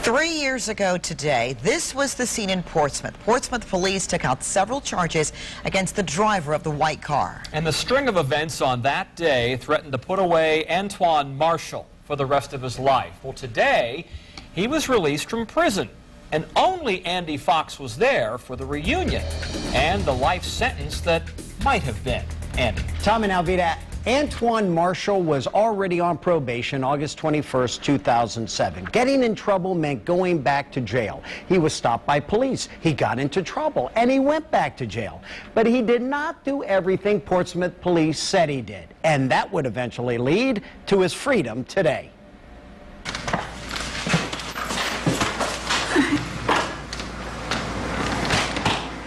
3 years ago today, this was the scene in Portsmouth. Portsmouth police took out several charges against the driver of the white car. And the string of events on that day threatened to put away Antoine Marshall for the rest of his life. Well, today, he was released from prison, and only Andy Fox was there for the reunion and the life sentence that might have been. Andy. Tom and Alvita, Antoine Marshall was already on probation August 21st, 2007. Getting in trouble meant going back to jail. He was stopped by police. He got into trouble, and he went back to jail. But he did not do everything Portsmouth police said he did, and that would eventually lead to his freedom today.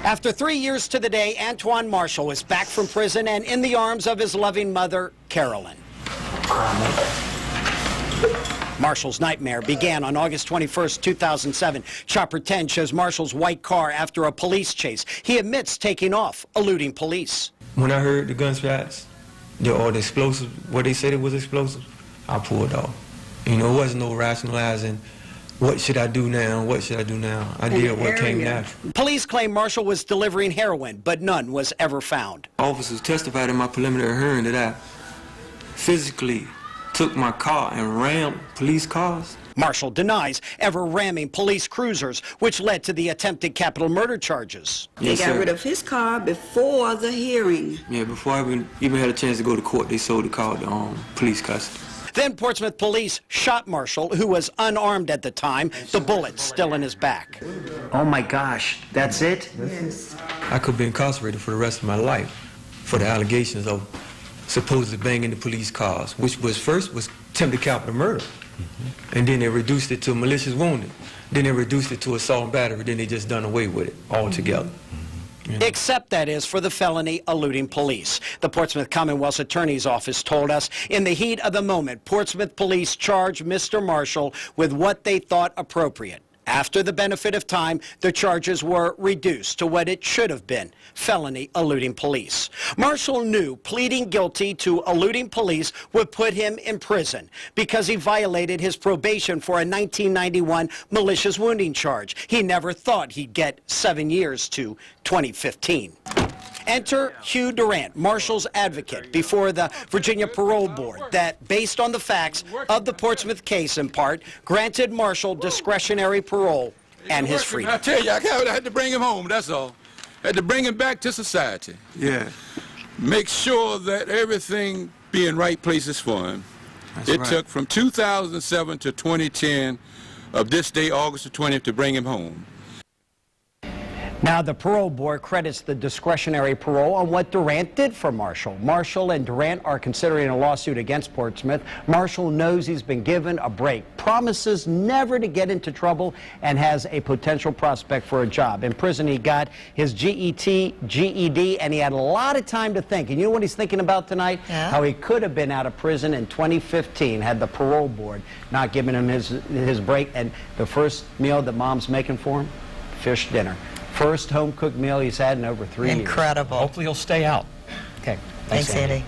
After 3 years to the day, Antoine Marshall is back from prison and in the arms of his loving mother, Carolyn. Marshall's nightmare began on August 21st, 2007. Chopper 10 shows Marshall's white car after a police chase. He admits taking off, eluding police. When I heard the gunshots, or the explosives, what they said it was explosive, I pulled off. You know, it wasn't no rationalizing. What should I do now? What should I do now? I did what came natural. Police claim Marshall was delivering heroin, but none was ever found. Officers testified in my preliminary hearing that I physically took my car and rammed police cars. Marshall denies ever ramming police cruisers, which led to the attempted capital murder charges. They got rid of his car before the hearing. Yeah, before I even had a chance to go to court, they sold the car to police custody. Then Portsmouth police shot Marshall, who was unarmed at the time, the bullets still in his back. Oh my gosh, that's it? Yes. I could be incarcerated for the rest of my life for the allegations of supposedly banging the police cars, which was first was attempted capital murder. And then they reduced it to malicious wounding. Then they reduced it to assault and battery. Then they just done away with it altogether. Except, that is, for the felony eluding police. The Portsmouth Commonwealth's Attorney's Office told us in the heat of the moment, Portsmouth police charged Mr. Marshall with what they thought appropriate. After the benefit of time, the charges were reduced to what it should have been, felony eluding police. Marshall knew pleading guilty to eluding police would put him in prison because he violated his probation for a 1991 malicious wounding charge. He never thought he'd get 7 years to 2015. Enter Hugh Durant, Marshall's advocate, before the Virginia Parole Board that, based on the facts of the Portsmouth case in part, granted Marshall discretionary parole and his freedom. I tell you, I had to bring him home, that's all. I had to bring him back to society. Yeah. Make sure that everything be in right places for him. It took from 2007 to 2010 of this day, August the 20th, to bring him home. Now, the parole board credits the discretionary parole on what Durant did for Marshall. Marshall and Durant are considering a lawsuit against Portsmouth. Marshall knows he's been given a break, promises never to get into trouble, and has a potential prospect for a job. In prison, he got his GED, and he had a lot of time to think. And you know what he's thinking about tonight? Yeah. How he could have been out of prison in 2015 had the parole board not given him his break. And the first meal that Mom's making for him, fish dinner. First home-cooked meal he's had in over 3 years. Incredible. Hopefully he'll stay out. Okay. Thanks, Andy.